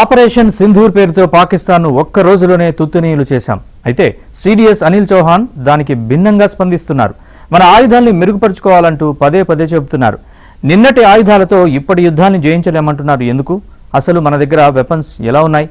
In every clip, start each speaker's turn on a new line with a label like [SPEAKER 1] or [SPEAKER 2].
[SPEAKER 1] Operation Sindoor పేరుతో పాకిస్తాన్ను ఒక్క రోజులోనే తుత్తునీయులు చేశాం. అయితే సిడిఎస్ అనిల్ చౌహాన్ దానికి భిన్నంగా స్పందిస్తున్నారు. మన ఆయుధాల్ని మెరుగుపరుచుకోవాలంటూ పదే పదే చెబుతున్నారు. నిన్నటి ఆయుధాలతో ఇప్పటి యుద్ధాన్ని జయించలేమంటున్నారు. ఎందుకు? అసలు మన దగ్గర వెపన్స్ ఎలా ఉన్నాయి?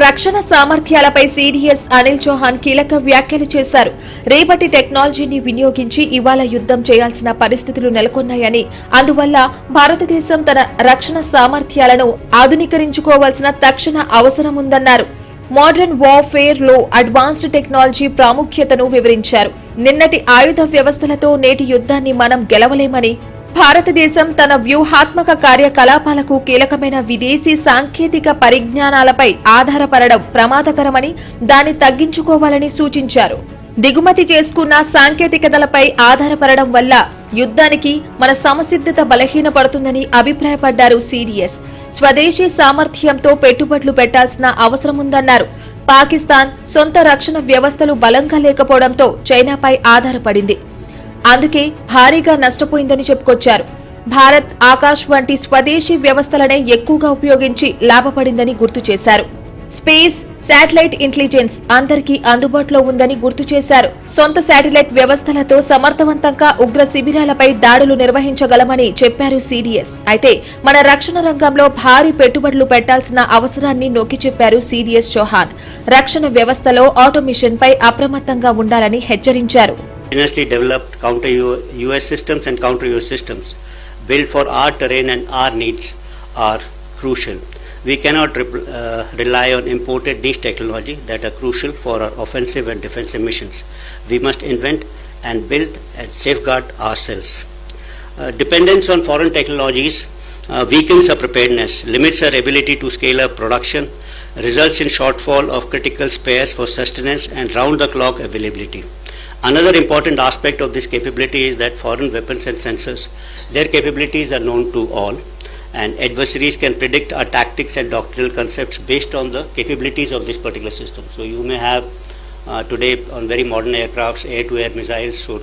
[SPEAKER 2] రక్షణ సామర్థ్యాలపై సిడిఎస్ అనిల్ చౌహాన్ కీలక వ్యాఖ్యలు చేశారు. రేపటి టెక్నాలజీని వినియోగించి ఇవాళ యుద్ధం చేయాల్సిన పరిస్థితులు నెలకొన్నాయని, అందువల్ల భారతదేశం తన రక్షణ సామర్థ్యాలను ఆధునీకరించుకోవాల్సిన తక్షణ అవసరం ఉందన్నారు. మోడర్న్ వార్ఫేర్ లో అడ్వాన్స్డ్ టెక్నాలజీ ప్రాముఖ్యతను వివరించారు. నిన్నటి ఆయుధ వ్యవస్థలతో నేటి యుద్ధాన్ని మనం గెలవలేమని, భారతదేశం తన వ్యూహాత్మక కార్యకలాపాలకు కీలకమైన విదేశీ సాంకేతిక పరిజ్ఞానాలపై ఆధారపడడం ప్రమాదకరమని, దాన్ని తగ్గించుకోవాలని సూచించారు. దిగుమతి చేసుకున్న సాంకేతికతలపై ఆధారపడడం వల్ల యుద్ధానికి మన సమసిద్ధత బలహీనపడుతుందని అభిప్రాయపడ్డారు సిడిఎస్. స్వదేశీ సామర్థ్యంతో పెట్టుబడులు పెట్టాల్సిన అవసరముందన్నారు. పాకిస్తాన్ సొంత రక్షణ వ్యవస్థలు బలంగా లేకపోవడంతో చైనాపై ఆధారపడింది. అందుకే భారీగా నష్టపోయిందని చెప్పుకొచ్చారు. భారత్ ఆకాశ్ వంటి స్వదేశీ వ్యవస్థలనే ఎక్కువగా ఉపయోగించి లాభపడిందని గుర్తు చేశారు. స్పేస్, శాటిలైట్ ఇంటెలిజెన్స్ అందరికీ అందుబాటులో ఉందని గుర్తు చేశారు. సొంత శాటిలైట్ వ్యవస్థలతో సమర్థవంతంగా ఉగ్ర శిబిరాలపై దాడులు నిర్వహించగలమని చెప్పారు సిడిఎస్. అయితే మన రక్షణ రంగంలో భారీ పెట్టుబడులు పెట్టాల్సిన అవసరాన్ని నొక్కి చెప్పారు సిడిఎస్ చౌహాన్. రక్షణ వ్యవస్థలో ఆటోమేషన్ పై అప్రమత్తంగా ఉండాలని హెచ్చరించారు.
[SPEAKER 3] Continuously developed counter-US systems and counter-US systems built for our terrain and our needs are crucial. We cannot rely on imported niche technology that are crucial for our offensive and defensive missions. We must invent and build and safeguard ourselves. Dependence on foreign technologies weakens our preparedness, limits our ability to scale up production, results in shortfall of critical spares for sustenance and round-the-clock availability. Another important aspect of this capability is that foreign weapons and sensors, their capabilities are known to all, and adversaries can predict our tactics and doctrinal concepts based on the capabilities of this particular system. So you may have today on very modern aircrafts air-to-air missiles, so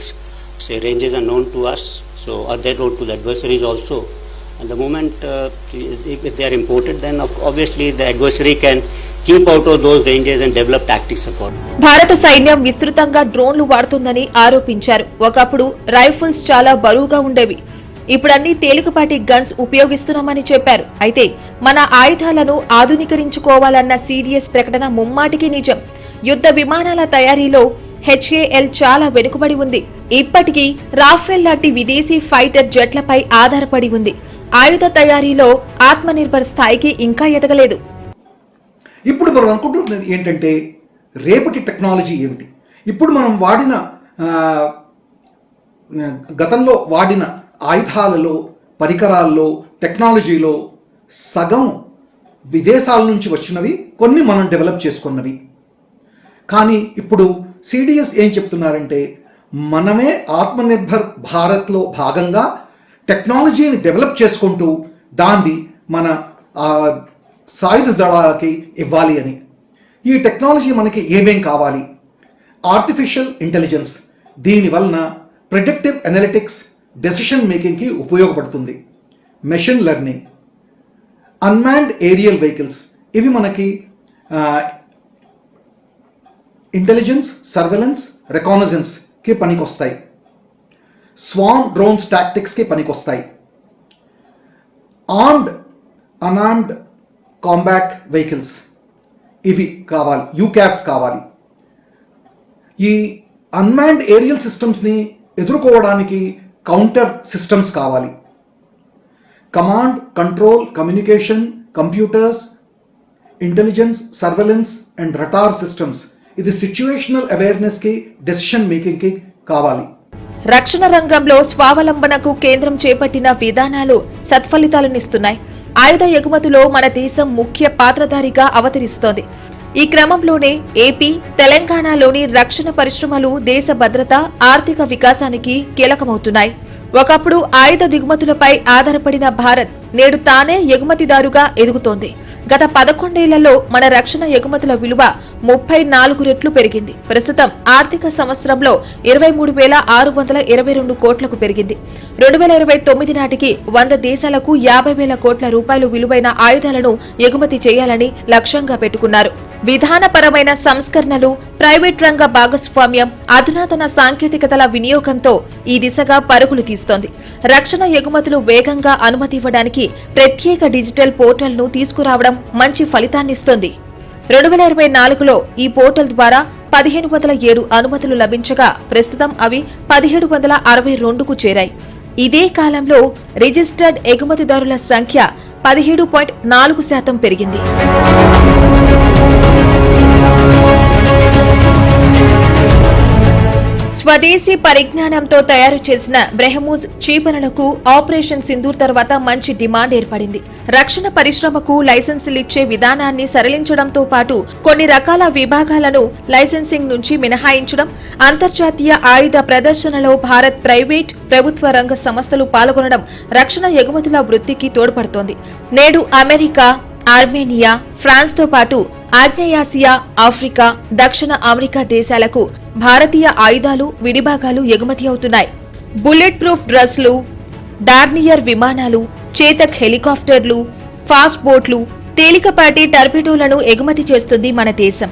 [SPEAKER 3] say ranges are known to us, so are they known to the adversaries also. And the moment if they are imported, then obviously the adversary can keep out of those ranges and develop tactics support.
[SPEAKER 2] భారత సైన్యం విస్తృతంగా డ్రోన్లు వాడుతుందని ఆరోపించారు. ఒకప్పుడు rifles చాలా బరువుగా ఉండేవి, ఇప్పుడన్నీ తేలికపాటి గన్స్ ఉపయోగిస్తున్నామని చెప్పారు. అయితే మన ఆయుధాలను ఆధునీకరించుకోవాలన్న సిడిఎస్ ప్రకటన ముమ్మాటికి నిజం. యుద్ధ విమానాల తయారీలో హెచ్ఏఎల్ చాలా వెనుకబడి ఉంది. ఇప్పటికీ రాఫెల్ లాంటి విదేశీ ఫైటర్ జెట్లపై ఆధారపడి ఉంది. ఆయుధ తయారీలో ఆత్మనిర్భర్ స్థాయికి ఇంకా ఎదగలేదు.
[SPEAKER 4] ఇప్పుడు మనం అనుకుంటున్నది ఏంటంటే రేపటి టెక్నాలజీ ఏమిటి? ఇప్పుడు మనం వాడిన గతంలో వాడిన ఆయుధాలలో, పరికరాల్లో, టెక్నాలజీలో సగం విదేశాల నుంచి వచ్చినవి, కొన్ని మనం డెవలప్ చేసుకున్నవి. కానీ ఇప్పుడు సిడిఎస్ ఏం చెప్తున్నారంటే మనమే ఆత్మనిర్భర్ భారత్లో భాగంగా టెక్నాలజీని డెవలప్ చేసుకుంటూ దాన్ని మన సాయుధ దళాలకి ఇవ్వాలి అని. ఈ టెక్నాలజీ మనకి ఏమేం కావాలి? ఆర్టిఫిషియల్ ఇంటెలిజెన్స్, దీనివలన ప్రిడిక్టివ్ అనలిటిక్స్, డెసిషన్ మేకింగ్కి ఉపయోగపడుతుంది. Machine learning, unmanned aerial vehicles, ఇవి మనకి ఇంటెలిజెన్స్, సర్వేలెన్స్, రెకానజెన్స్కి పనికొస్తాయి. స్వామ్ డ్రోన్స్ టాక్టిక్స్కి పనికొస్తాయి. ఆర్మ్డ్, అన్ఆర్మ్డ్ కాంబాట్ వెహికల్స్, ఇవి కావాలి. యూక్యావ్స్ కావాలి. ఈ అన్మాన్డ్ ఏరియల్ సిస్టమ్స్ని ఎదుర్కోవడానికి కౌంటర్ సిస్టమ్స్ కావాలి. Command, control, communication, computers, intelligence, surveillance and radar systems, ఇది సిచ్యువేషనల్ అవేర్నెస్కి, డెసిషన్ మేకింగ్కి కావాలి.
[SPEAKER 2] రక్షణ రంగంలో స్వావలంబనకు కేంద్రం చేపట్టిన విధానాలు సత్ఫలితాలనిస్తున్నాయి. ఆయుధ ఎగుమతిలో మన దేశం ముఖ్య పాత్రధారిగా అవతరిస్తోంది. ఈ క్రమంలోనే ఏపీ, తెలంగాణలోని రక్షణ పరిశ్రమలు దేశ భద్రత, ఆర్థిక వికాసానికి కీలకమవుతున్నాయి. ఒకప్పుడు ఆయుధ దిగుమతులపై ఆధారపడిన భారత్ నేడు తానే ఎగుమతిదారుగా ఎదుగుతోంది. గత 11 ఏళ్లలో మన రక్షణ ఎగుమతుల విలువ 34 రెట్లు పెరిగింది. ప్రస్తుతం ఆర్థిక సంవత్సరంలో 23,622 కోట్లకు పెరిగింది. 2029 నాటికి 100 దేశాలకు 50,000 కోట్ల రూపాయలు విలువైన ఆయుధాలను ఎగుమతి చేయాలని లక్ష్యంగా పెట్టుకున్నారు. విధానపరమైన సంస్కరణలు, ప్రైవేట్ రంగ భాగస్వామ్యం, అధునాతన సాంకేతికతల వినియోగంతో ఈ దిశగా పరుగులు తీస్తోంది. రక్షణ ఎగుమతులు వేగంగా అనుమతి ఇవ్వడానికి ప్రత్యేక డిజిటల్ పోర్టల్ను తీసుకురావడం మంచి ఫలితాన్నిస్తోంది. 2024లో ఈ పోర్టల్ ద్వారా 1507 అనుమతులు లభించగా ప్రస్తుతం అవి 1762కు చేరాయి. ఇదే కాలంలో రిజిస్టర్డ్ ఎగుమతిదారుల సంఖ్య 17.4% పెరిగింది. స్వదేశీ పరిజ్ఞానంతో తయారు చేసిన బ్రహ్మోస్ క్షిపణులకు ఆపరేషన్ సింధూర్ తర్వాత మంచి డిమాండ్ ఏర్పడింది. రక్షణ పరిశ్రమకు లైసెన్సులిచ్చే విధానాన్ని సరళించడంతో పాటు కొన్ని రకాల విభాగాలను లైసెన్సింగ్ నుంచి మినహాయించడం, అంతర్జాతీయ ఆయుధ ప్రదర్శనలో భారత్ ప్రైవేట్, ప్రభుత్వ రంగ సంస్థలు పాల్గొనడం రక్షణ ఎగుమతుల వృద్ధికి తోడ్పడుతోంది. నేడు అమెరికా, ఆర్మేనియా, ఫ్రాన్స్తో పాటు ఆగ్నేయాసియా, ఆఫ్రికా, దక్షిణ అమెరికా దేశాలకు భారతీయ ఆయుధాలు, విడిభాగాలు ఎగుమతి అవుతున్నాయి. బుల్లెట్ ప్రూఫ్ డ్రెస్లు, డార్నియర్ విమానాలు, చేతక్ హెలికాప్టర్లు, ఫాస్ట్ బోట్లు, తేలికపాటి టర్పిడోలను ఎగుమతి చేస్తుంది మన దేశం.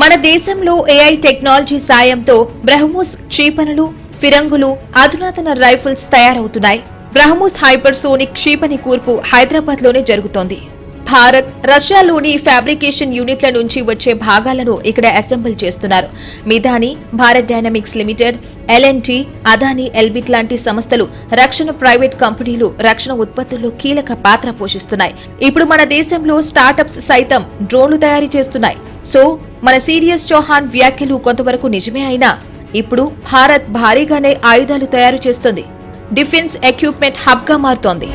[SPEAKER 2] మన దేశంలో ఏఐ టెక్నాలజీ సాయంతో బ్రహ్మోస్ క్షిపణులు, ఫిరంగులు, అధునాతన రైఫిల్స్ తయారవుతున్నాయి. బ్రహ్మోస్ హైపర్సోనిక్ క్షిపణి కూర్పు హైదరాబాద్లోనే జరుగుతోంది. భారత్, రష్యాలోని ఫ్యాబ్రికేషన్ యూనిట్ల నుంచి వచ్చే భాగాలను ఇక్కడ అసెంబుల్ చేస్తున్నారు. Midhani, Bharat dynamics limited, LNT, Adani, Elbit లాంటి సంస్థలు, రక్షణ ప్రైవేట్ కంపెనీలు రక్షణ ఉత్పత్తుల్లో కీలక పాత్ర పోషిస్తున్నాయి. ఇప్పుడు మన దేశంలో స్టార్టప్స్ సైతం డ్రోన్లు తయారు చేస్తున్నాయి. సో మన సిడిఎస్ చౌహాన్ వ్యాఖ్యలు కొంతవరకు నిజమే అయినా ఇప్పుడు భారత్ భారీగానే ఆయుధాలు తయారు చేస్తుంది. డిఫెన్స్ ఎక్విప్మెంట్ హబ్గా మారుతోంది.